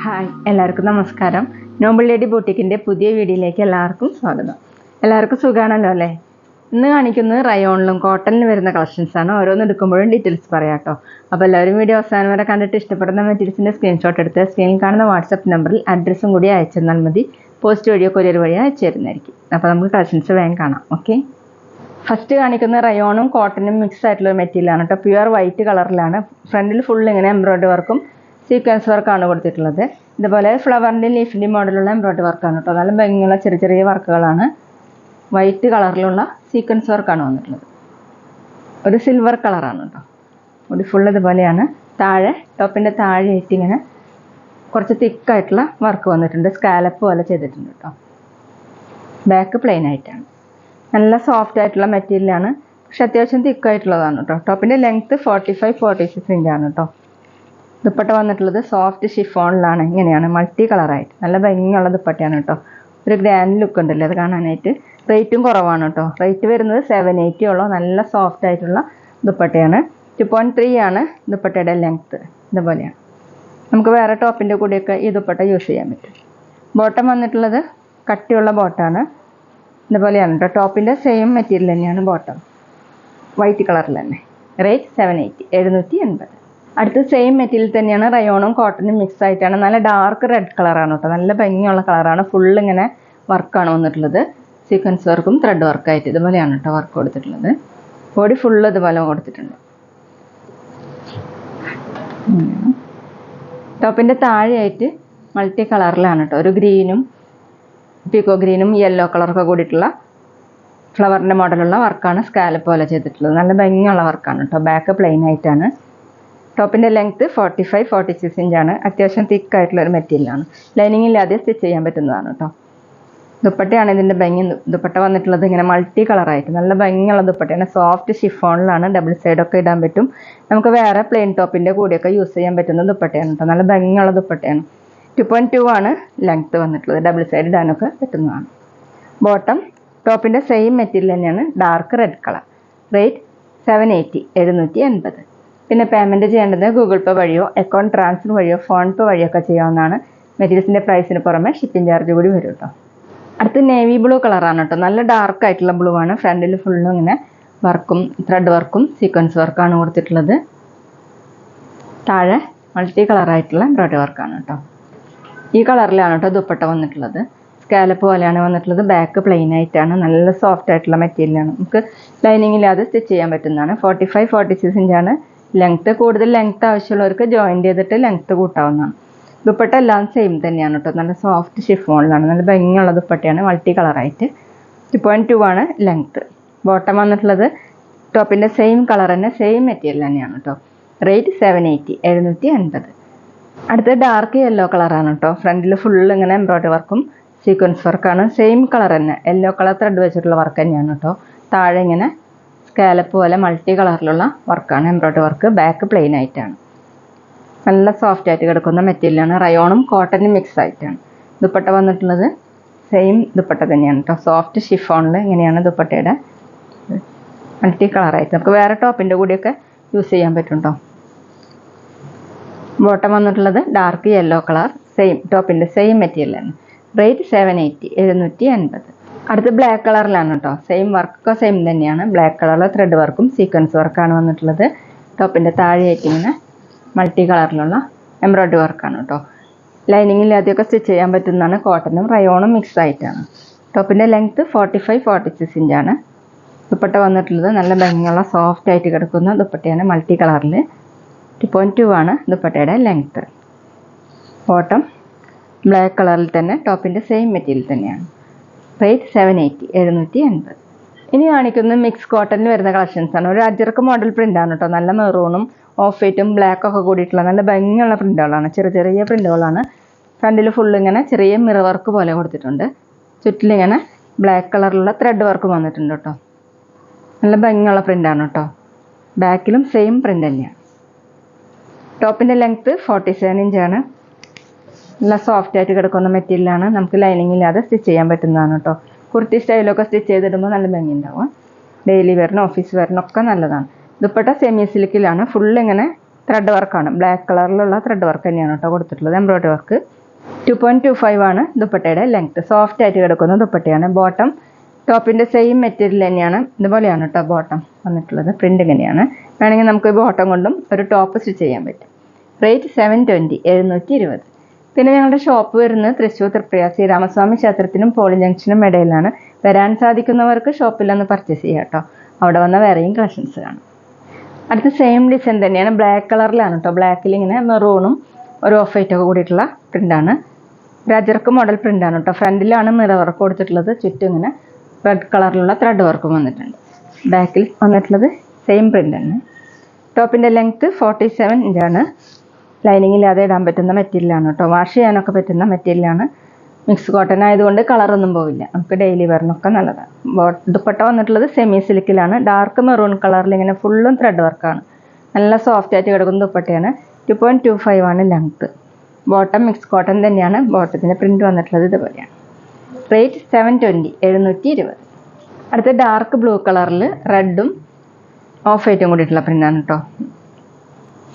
Hi, എല്ലാവർക്കും നമസ്കാരം. Noble lady ബൂട്ടിക്കിൻ്റെ പുതിയ വീഡിയോയിലേക്ക് എല്ലാവർക്കും സ്വാഗതം. എല്ലാവർക്കും സുഖമാണല്ലോ അല്ലേ? ഇന്ന് കാണിക്കുന്നത് റയോണിലും കോട്ടണിലും വരുന്ന കളക്ഷൻസാണ്. ഓരോന്ന് എടുക്കുമ്പോഴും ഡീറ്റെയിൽസ് പറയാം കേട്ടോ. അപ്പോൾ എല്ലാവരും വീഡിയോ അവസാനം വരെ കണ്ടിട്ട് ഇഷ്ടപ്പെടുന്ന മെറ്റീരിയൽസിൻ്റെ സ്ക്രീൻഷോട്ട് എടുത്ത് സ്ക്രീനിൽ കാണുന്ന വാട്സപ്പ് നമ്പറിൽ അഡ്രസ്സും കൂടി അയച്ചു തന്നാൽ മതി. പോസ്റ്റ് വഴിയോ കൊറിയർ വഴിയോ അയച്ചു തരുന്നതായിരിക്കും. അപ്പോൾ നമുക്ക് കളക്ഷൻസ് വേഗം കാണാം. ഓക്കെ, ഫസ്റ്റ് കാണിക്കുന്ന റയോണും കോട്ടനും മിക്സ് ആയിട്ടുള്ള മെറ്റീരിയലാണ് കേട്ടോ. പ്യുവർ വൈറ്റ് കളറിലാണ്. ഫ്രണ്ടിൽ ഫുൾ ഇങ്ങനെ എംബ്രോയ്ഡറി വർക്കും സീക്വൻസ് വർക്കാണ് കൊടുത്തിട്ടുള്ളത്. ഇതുപോലെ ഫ്ലവറിൻ്റെയും ലീഫിൻ്റെയും മോഡലുള്ള എംബ്രോയ്ഡറി വർക്കാണ് കേട്ടോ. നല്ല ഭംഗിയുള്ള ചെറിയ ചെറിയ വർക്കുകളാണ്. വൈറ്റ് കളറിലുള്ള സീക്വൻസ് വർക്കാണ് വന്നിട്ടുള്ളത്. ഒരു സിൽവർ കളറാണ് കേട്ടോ. ഒരു ഫുൾ ഇതുപോലെയാണ്. താഴെ ടോപ്പിൻ്റെ താഴെയായിട്ട് ഇങ്ങനെ കുറച്ച് തിക്കായിട്ടുള്ള വർക്ക് വന്നിട്ടുണ്ട്. സ്കാലപ്പ് പോലെ ചെയ്തിട്ടുണ്ട് കേട്ടോ. ബാക്ക് പ്ലെയിൻ ആയിട്ടാണ്. നല്ല സോഫ്റ്റ് ആയിട്ടുള്ള മെറ്റീരിയലാണ്, പക്ഷെ അത്യാവശ്യം തിക്കായിട്ടുള്ളതാണ് കേട്ടോ. ടോപ്പിൻ്റെ ലെങ്ത്ത് 45-46 ഇഞ്ചാണ് കേട്ടോ. ദുപ്പട്ട വന്നിട്ടുള്ളത് സോഫ്റ്റ് ഷിഫോണിലാണ്. ഇങ്ങനെയാണ് മൾട്ടി കളറായിട്ട് നല്ല ഭംഗിയുള്ള ദുപ്പട്ടയാണ് കേട്ടോ. ഒരു ഗ്രാൻഡ് ലുക്ക് ഉണ്ടല്ലോ അത് കാണാനായിട്ട്. റേറ്റും കുറവാണ് കേട്ടോ. റേറ്റ് വരുന്നത് 780 ഉള്ളൂ. നല്ല സോഫ്റ്റ് ആയിട്ടുള്ള ദുപ്പട്ടയാണ്. 2.3 ആണ് ദുപ്പട്ടയുടെ ലെങ്ത്ത്. ഇതുപോലെയാണ്. നമുക്ക് വേറെ ടോപ്പിൻ്റെ കൂടെയൊക്കെ ഈ ദുപ്പട്ട യൂസ് ചെയ്യാൻ പറ്റും. ബോട്ടം വന്നിട്ടുള്ളത് കട്ടിയുള്ള ബോട്ടാണ്. ഇതുപോലെയാണ് കേട്ടോ. ടോപ്പിൻ്റെ സെയിം മെറ്റീരിയൽ തന്നെയാണ് ബോട്ടം, വൈറ്റ് കളറിൽ തന്നെ. റേറ്റ് 780. അടുത്ത് സെയിം മെറ്റീരിയൽ തന്നെയാണ്. റയോണും കോട്ടനും മിക്സ് ആയിട്ടാണ്. നല്ല ഡാർക്ക് റെഡ് കളറാണ് കേട്ടോ. നല്ല ഭംഗിയുള്ള കളറാണ്. ഫുള്ള് ഇങ്ങനെ വർക്കാണ് വന്നിട്ടുള്ളത്. സീക്വൻസ് വർക്കും ത്രെഡ് വർക്കായിട്ട് ഇതുപോലെയാണ് കേട്ടോ വർക്ക് കൊടുത്തിട്ടുള്ളത്. ബോഡി ഫുള്ള് ഇതുപോലെ കൊടുത്തിട്ടുണ്ട്. ടോപ്പിൻ്റെ താഴെയായിട്ട് മൾട്ടി കളറിലാണ് കേട്ടോ. ഒരു ഗ്രീനും പീക്കോ ഗ്രീനും യെല്ലോ കളറൊക്കെ കൂടിയിട്ടുള്ള ഫ്ലവറിൻ്റെ മോഡലുള്ള വർക്കാണ് സ്കാലപ്പ് പോലെ ചെയ്തിട്ടുള്ളത്. നല്ല ഭംഗിയുള്ള വർക്കാണ് കേട്ടോ. ബാക്ക് പ്ലെയിൻ ആയിട്ടാണ്. ടോപ്പിൻ്റെ ലെങ്ത്ത് 45-46 ഇഞ്ചാണ്. അത്യാവശ്യം തിക്കായിട്ടുള്ളൊരു മെറ്റീരിയലാണ്. ലൈനിങ് ഇല്ലാതെ സ്റ്റിച്ച് ചെയ്യാൻ പറ്റുന്നതാണ് കേട്ടോ. ദുപ്പട്ടയാണ് ഇതിൻ്റെ ഭംഗി. ദുപ്പട്ട വന്നിട്ടുള്ളത് ഇങ്ങനെ മൾട്ടി കളറായിട്ട് നല്ല ഭംഗിയുള്ള ദുപ്പട്ടയാണ്. സോഫ്റ്റ് ഷിഫോണിലാണ്. ഡബിൾ സൈഡൊക്കെ ഇടാൻ പറ്റും. നമുക്ക് വേറെ പ്ലെയിൻ ടോപ്പിൻ്റെ കൂടെയൊക്കെ യൂസ് ചെയ്യാൻ പറ്റുന്ന ദുപ്പട്ടയാണ് കേട്ടോ. നല്ല ഭംഗിയുള്ള ദുപ്പട്ടയാണ്. 2.2 ആണ് ലെങ്ത്ത് വന്നിട്ടുള്ളത്. ഡബിൾ സൈഡ് ഇടാനൊക്കെ പറ്റുന്നതാണ്. ബോട്ടം ടോപ്പിൻ്റെ സെയിം മെറ്റീരിയൽ തന്നെയാണ്. Dark red colour. റേറ്റ് 780. പിന്നെ പേയ്മെൻറ്റ് ചെയ്യേണ്ടത് ഗൂഗിൾ പേ വഴിയോ അക്കൗണ്ട് ട്രാൻസ്ഫർ വഴിയോ ഫോൺ പേ വഴിയോ ഒക്കെ ചെയ്യാവുന്നതാണ്. മെറ്റീരിയൽസിൻ്റെ പ്രൈസിന് പുറമെ ഷിപ്പിംഗ് ചാർജ് കൂടി വരും കേട്ടോ. അടുത്ത് നേവി ബ്ലൂ കളറാണ് കേട്ടോ. നല്ല ഡാർക്ക് ആയിട്ടുള്ള ബ്ലൂ ആണ്. ഫ്രണ്ടിൽ ഫുള്ളും ഇങ്ങനെ വർക്കും ത്രെഡ് വർക്കും സീക്വൻസ് വർക്കാണ് കൊടുത്തിട്ടുള്ളത്. താഴെ മൾട്ടി കളറായിട്ടുള്ള എംബ്രോയ്ഡറി വർക്കാണ് കേട്ടോ. ഈ കളറിലാണ് കേട്ടോ ദുപ്പട്ട വന്നിട്ടുള്ളത്. സ്കാലപ്പ് പോലെയാണ് വന്നിട്ടുള്ളത്. ബാക്ക് പ്ലെയിൻ ആയിട്ടാണ്. നല്ല സോഫ്റ്റ് ആയിട്ടുള്ള മെറ്റീരിയലാണ്. നമുക്ക് ലൈനിങ് ഇല്ലാതെ സ്റ്റിച്ച് ചെയ്യാൻ പറ്റുന്നതാണ്. 45-46 ഇഞ്ചാണ് ലെങ്ത്ത്. കൂടുതൽ ലെങ്ത്ത് ആവശ്യമുള്ളവർക്ക് ജോയിൻറ്റ് ചെയ്തിട്ട് ലെങ്ത്ത് കൂട്ടാവുന്നതാണ്. ദുപ്പട്ട എല്ലാം സെയിം തന്നെയാണ് കേട്ടോ. നല്ല സോഫ്റ്റ് ഷിഫോണിലാണ്. നല്ല ഭംഗിയുള്ള ദുപ്പട്ടയാണ്. മൾട്ടി കളറായിട്ട്. 2.2 ആണ് ലെങ്ത്ത്. ബോട്ടം വന്നിട്ടുള്ളത് ടോപ്പിൻ്റെ സെയിം കളർ തന്നെ, സെയിം മെറ്റീരിയൽ തന്നെയാണ് കേട്ടോ. റേറ്റ് 780. അടുത്ത ഡാർക്ക് യെല്ലോ കളറാണ് കേട്ടോ. ഫ്രണ്ടിൽ ഫുള്ള് ഇങ്ങനെ എംബ്രോയ്ഡറി വർക്കും സീക്വൻസ് വർക്കാണ്. സെയിം കളർ തന്നെ, യെല്ലോ കളർ ത്രെഡ് വെച്ചിട്ടുള്ള വർക്ക് തന്നെയാണ് കേട്ടോ. താഴെ ഇങ്ങനെ സ്കാലപ്പ് പോലെ മൾട്ടി കളറിലുള്ള വർക്കാണ്, എംബ്രോയ്ഡറി വർക്ക്. ബാക്ക് പ്ലെയിൻ ആയിട്ടാണ്. നല്ല സോഫ്റ്റ് ആയിട്ട് കിടക്കുന്ന മെറ്റീരിയലാണ്. റയോണും കോട്ടനും മിക്സ് ആയിട്ടാണ്. ദുപ്പട്ട വന്നിട്ടുള്ളത് സെയിം ദുപ്പട്ട തന്നെയാണ് കേട്ടോ. സോഫ്റ്റ് ഷിഫോണിൽ ഇങ്ങനെയാണ് ദുപ്പട്ടയുടെ മൾട്ടി കളറായിട്ട്. നമുക്ക് വേറെ ടോപ്പിൻ്റെ കൂടെയൊക്കെ യൂസ് ചെയ്യാൻ പറ്റും കേട്ടോ. ബോട്ടം വന്നിട്ടുള്ളത് ഡാർക്ക് യെല്ലോ കളർ. സെയിം ടോപ്പിൻ്റെ സെയിം മെറ്റീരിയലാണ്. റേറ്റ് 780. അടുത്ത് ബ്ലാക്ക് കളറിലാണ് കേട്ടോ. സെയിം വർക്കൊക്കെ സെയിം തന്നെയാണ്. ബ്ലാക്ക് കളറിലെ ത്രെഡ് വർക്കും സീക്വൻസ് വർക്കാണ് വന്നിട്ടുള്ളത്. ടോപ്പിൻ്റെ താഴെയായിട്ട് ഇങ്ങനെ മൾട്ടി കളറിലുള്ള എംബ്രോയ്ഡറി വർക്കാണ് കേട്ടോ. ലൈനിങ് ഇല്ലാതെയൊക്കെ സ്റ്റിച്ച് ചെയ്യാൻ പറ്റുന്നതാണ്. കോട്ടനും റയോണും മിക്സ് ആയിട്ടാണ്. ടോപ്പിൻ്റെ ലെങ്ത്ത് 45-46 ഇഞ്ചാണ്. ദുപ്പട്ട വന്നിട്ടുള്ളത് നല്ല ഭംഗിയുള്ള സോഫ്റ്റ് ആയിട്ട് കിടക്കുന്ന ദുപ്പട്ടയാണ്. മൾട്ടി കളറിൽ 2.2 ആണ് ദുപ്പട്ടയുടെ ലെങ്ത്ത്. ബോട്ടം ബ്ലാക്ക് കളറിൽ തന്നെ. ടോപ്പിൻ്റെ സെയിം മെറ്റീരിയൽ തന്നെയാണ്. റേറ്റ് 780. ഇനി കാണിക്കുന്നത് മിക്സ് കോട്ടണിൽ വരുന്ന കളക്ഷൻസാണ്. ഒരു അജറക്ക് മോഡൽ പ്രിൻ്റാണ് കേട്ടോ. നല്ല മെറൂണും ഓഫ് വൈറ്റും ബ്ലാക്കൊക്കെ കൂടിയിട്ടുള്ള നല്ല ഭംഗിയുള്ള പ്രിൻ്റുകളാണ്. ചെറിയ ചെറിയ പ്രിൻ്റുകളാണ്. ഫ്രണ്ടിൽ ഫുള്ള് ഇങ്ങനെ ചെറിയ മിറർ വർക്ക് പോലെ കൊടുത്തിട്ടുണ്ട്. ചുറ്റിലിങ്ങനെ ബ്ലാക്ക് കളറിലുള്ള ത്രെഡ് വർക്ക് വന്നിട്ടുണ്ട് കേട്ടോ. നല്ല ഭംഗിയുള്ള പ്രിൻ്റാണ് കേട്ടോ. ബാക്കിലും സെയിം പ്രിൻ്റ് തന്നെയാണ്. ടോപ്പിൻ്റെ ലെങ്ത്ത് 47 ഇഞ്ചാണ്. നല്ല സോഫ്റ്റ് ആയിട്ട് കിടക്കുന്ന മെറ്റീരിയലാണ്. നമുക്ക് ലൈനിങ് ഇല്ലാതെ സ്റ്റിച്ച് ചെയ്യാൻ പറ്റുന്നതാണ് കേട്ടോ. കുർത്തി സ്റ്റൈലൊക്കെ സ്റ്റിച്ച് ചെയ്തിടുമ്പോൾ നല്ല ഭംഗി ഉണ്ടാവും. ഡെയിലി വെയറിനും ഓഫീസ് വെയറിനൊക്കെ നല്ലതാണ്. ദുപ്പട്ട സെമി സിൽക്കിലാണ്, ഫുൾ ഇങ്ങനെ ത്രെഡ് വർക്കാണ്, ബ്ലാക്ക് കളറിലുള്ള ത്രെഡ് വർക്ക് തന്നെയാണ് കേട്ടോ കൊടുത്തിട്ടുള്ളത്, എംബ്രോയിഡറി വർക്ക്. 2.25 ആണ് ദുപ്പട്ടയുടെ ലെങ്ത്. സോഫ്റ്റ് ആയിട്ട് കിടക്കുന്ന ദുപ്പട്ടയാണ്. ബോട്ടം ടോപ്പിൻ്റെ സെയിം മെറ്റീരിയൽ തന്നെയാണ്, ഇതുപോലെയാണ് കേട്ടോ ബോട്ടം വന്നിട്ടുള്ളത്. പ്രിൻ്റ് ഇങ്ങനെയാണ്. വേണമെങ്കിൽ നമുക്ക് ബോട്ടം കൊണ്ടും ഒരു ടോപ്പ് സ്റ്റിച്ച് ചെയ്യാൻ പറ്റും. റേറ്റ് 720, 720. പിന്നെ ഞങ്ങളുടെ ഷോപ്പ് വരുന്നത് തൃശ്ശൂർ തൃപ്രയാർ ശ്രീരാമസ്വാമി ക്ഷേത്രത്തിനും പോളി ജംഗ്ഷനും ഇടയിലാണ്. വരാൻ സാധിക്കുന്നവർക്ക് ഷോപ്പിൽ നിന്ന് പർച്ചേസ് ചെയ്യാം കേട്ടോ. അവിടെ വന്ന വേറെയും കളക്ഷൻസ് കാണും. അടുത്ത സെയിം ഡിസൈൻ തന്നെയാണ്, ബ്ലാക്ക് കളറിലാണ് കേട്ടോ. ബ്ലാക്കിൽ ഇങ്ങനെ മെറൂണും ഒരു ഓഫ് വൈറ്റ് ഒക്കെ കൂടിയിട്ടുള്ള പ്രിൻ്റാണ്. രാജർക്ക് മോഡൽ പ്രിൻ്റാണ് കേട്ടോ. ഫ്രണ്ടിലാണ് മിറർ വർക്ക് കൊടുത്തിട്ടുള്ളത്, ചുറ്റും ഇങ്ങനെ റെഡ് കളറിലുള്ള ത്രെഡ് വർക്കും വന്നിട്ടുണ്ട്. ബാക്കിൽ വന്നിട്ടുള്ളത് സെയിം പ്രിൻ്റ് തന്നെ. ടോപ്പിൻ്റെ ലെങ്ത്ത് 47 ഇഞ്ചാണ്. ലൈനിങ് ഇല്ലാതെ ഇടാൻ പറ്റുന്ന മെറ്റീരിയലാണ് കേട്ടോ. വാഷ് ചെയ്യാനൊക്കെ പറ്റുന്ന മെറ്റീരിയലാണ്. മിക്സ് കോട്ടൺ ആയതുകൊണ്ട് കളറൊന്നും പോവില്ല, നമുക്ക് ഡെയിലി വെയറിനൊക്കെ നല്ലതാണ്. ദുപ്പട്ട വന്നിട്ടുള്ളത് സെമി സിൽക്കിലാണ്. ഡാർക്ക് മെറൂൺ കളറിൽ ഇങ്ങനെ ഫുള്ളും ത്രെഡ് വർക്കാണ്. നല്ല സോഫ്റ്റ് ആയിട്ട് കിടക്കുന്ന ദുപ്പട്ടയാണ്. 2.25 ആണ് ലെങ്ത്ത്. ബോട്ടം മിക്സ് കോട്ടൺ തന്നെയാണ്. ബോട്ടത്തിൻ്റെ പ്രിൻ്റ് വന്നിട്ടുള്ളത് ഇതുപോലെയാണ്. റേറ്റ് 720, 720. അടുത്ത ഡാർക്ക് ബ്ലൂ കളറിൽ റെഡും ഓഫ് വൈറ്റും കൂടിയിട്ടുള്ള പ്രിൻ്റാണ് കേട്ടോ.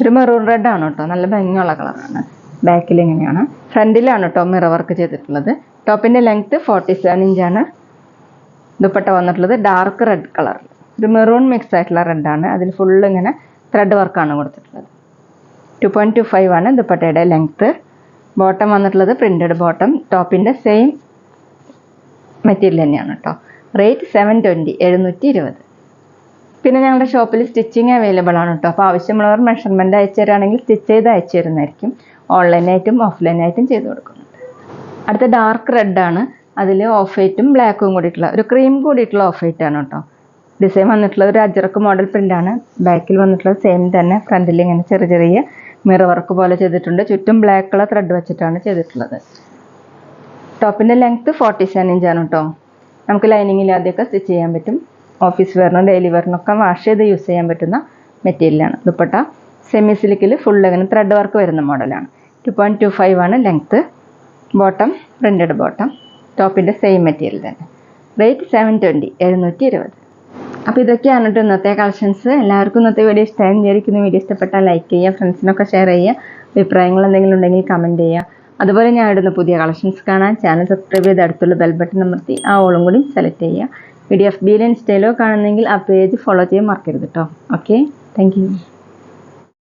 ഒരു മെറൂൺ റെഡാണ് കേട്ടോ, നല്ല ഭംഗിയുള്ള കളറാണ്. ബാക്കിൽ ഇങ്ങനെയാണ്. ഫ്രണ്ടിലാണ് കേട്ടോ മിറർ വർക്ക് ചെയ്തിട്ടുള്ളത്. ടോപ്പിൻ്റെ ലെങ്ത്ത് 47 ഇഞ്ചാണ്. ദുപ്പട്ട വന്നിട്ടുള്ളത് ഡാർക്ക് റെഡ് കളറിൽ, ഒരു മെറൂൺ മിക്സ് ആയിട്ടുള്ള റെഡാണ്. അതിൽ ഫുള്ള് ഇങ്ങനെ ത്രെഡ് വർക്കാണ് കൊടുത്തിട്ടുള്ളത്. 2.25 ആണ് ദുപ്പട്ടയുടെ ലെങ്ത്ത്. ബോട്ടം വന്നിട്ടുള്ളത് പ്രിൻ്റഡ് ബോട്ടം. ടോപ്പിൻ്റെ സെയിം മെറ്റീരിയൽ തന്നെയാണ് കേട്ടോ. റേറ്റ് 720, 720. പിന്നെ ഞങ്ങളുടെ ഷോപ്പിൽ സ്റ്റിച്ചിങ് അവൈലബിൾ ആണ് കേട്ടോ. അപ്പോൾ ആവശ്യമുള്ളവർ മെഷർമെൻറ്റ് അയച്ചു തരാണെങ്കിൽ സ്റ്റിച്ച് ചെയ്ത് അയച്ചു തരുന്നതായിരിക്കും. ഓൺലൈനായിട്ടും ഓഫ്ലൈനായിട്ടും ചെയ്ത് കൊടുക്കുന്നുണ്ട്. അടുത്ത ഡാർക്ക് റെഡാണ്. അതിൽ ഓഫ് വൈറ്റും ബ്ലാക്കും കൂടിയിട്ടുള്ള ഒരു ക്രീം കൂടിയിട്ടുള്ള ഓഫ് വൈറ്റ് ആണ് കേട്ടോ. ഡിസൈൻ വന്നിട്ടുള്ളത് ഒരു അജ്രക്ക് മോഡൽ പ്രിൻ്റാണ്. ബാക്കിൽ വന്നിട്ടുള്ളത് സെയിം തന്നെ. ഫ്രണ്ടിൽ ഇങ്ങനെ ചെറിയ ചെറിയ മിറർ വർക്ക് പോലെ ചെയ്തിട്ടുണ്ട്. ചുറ്റും ബ്ലാക്ക് കളർ ത്രെഡ് വെച്ചിട്ടാണ് ചെയ്തിട്ടുള്ളത്. ടോപ്പിൻ്റെ ലെങ്ത്ത് 47 ഇഞ്ചാണ് കേട്ടോ. നമുക്ക് ലൈനിങ് ഇല്ലാതെയൊക്കെ സ്റ്റിച്ച് ചെയ്യാൻ പറ്റും. ഓഫീസ് വെയറിനും ഡെയിലി വെയറിനൊക്കെ വാഷ് ചെയ്ത് യൂസ് ചെയ്യാൻ പറ്റുന്ന മെറ്റീരിയലാണ്. ദുപ്പട്ട സെമി സിൽക്കിൽ ഫുൾ ഇങ്ങനെ ത്രെഡ് വർക്ക് വരുന്ന മോഡലാണ്. 2.25 ആണ് ലെങ്ത്ത്. Bottom printed bottom. ടോപ്പിൻ്റെ സെയിം മെറ്റീരിയൽ തന്നെ. റേറ്റ് 720, 720. അപ്പോൾ ഇതൊക്കെയാണ് കേട്ടോ ഇന്നത്തെ കളക്ഷൻസ്. എല്ലാവർക്കും ഇന്നത്തെ വീഡിയോ ഇഷ്ടമായി വിചാരിക്കുന്നു. വീഡിയോ ഇഷ്ടപ്പെട്ടാൽ ലൈക്ക് ചെയ്യുക, ഫ്രണ്ട്സിനൊക്കെ ഷെയർ ചെയ്യുക. അഭിപ്രായങ്ങൾ എന്തെങ്കിലും ഉണ്ടെങ്കിൽ കമൻറ്റ് ചെയ്യുക. അതുപോലെ ഞാൻ ഇടുന്ന പുതിയ കളക്ഷൻസ് കാണാൻ ചാനൽ സബ്സ്ക്രൈബ് ചെയ്ത് അടുത്തുള്ള ബെൽ ബട്ടൺ അമർത്തി ആ ഓളും കൂടി സെലക്ട് ചെയ്യുക. PDF ഇൻസ്റ്റയിലോ കാണുന്നെങ്കിൽ ആ പേജ് ഫോളോ ചെയ്യാൻ മറക്കരുത് കേട്ടോ. Okay, thank you.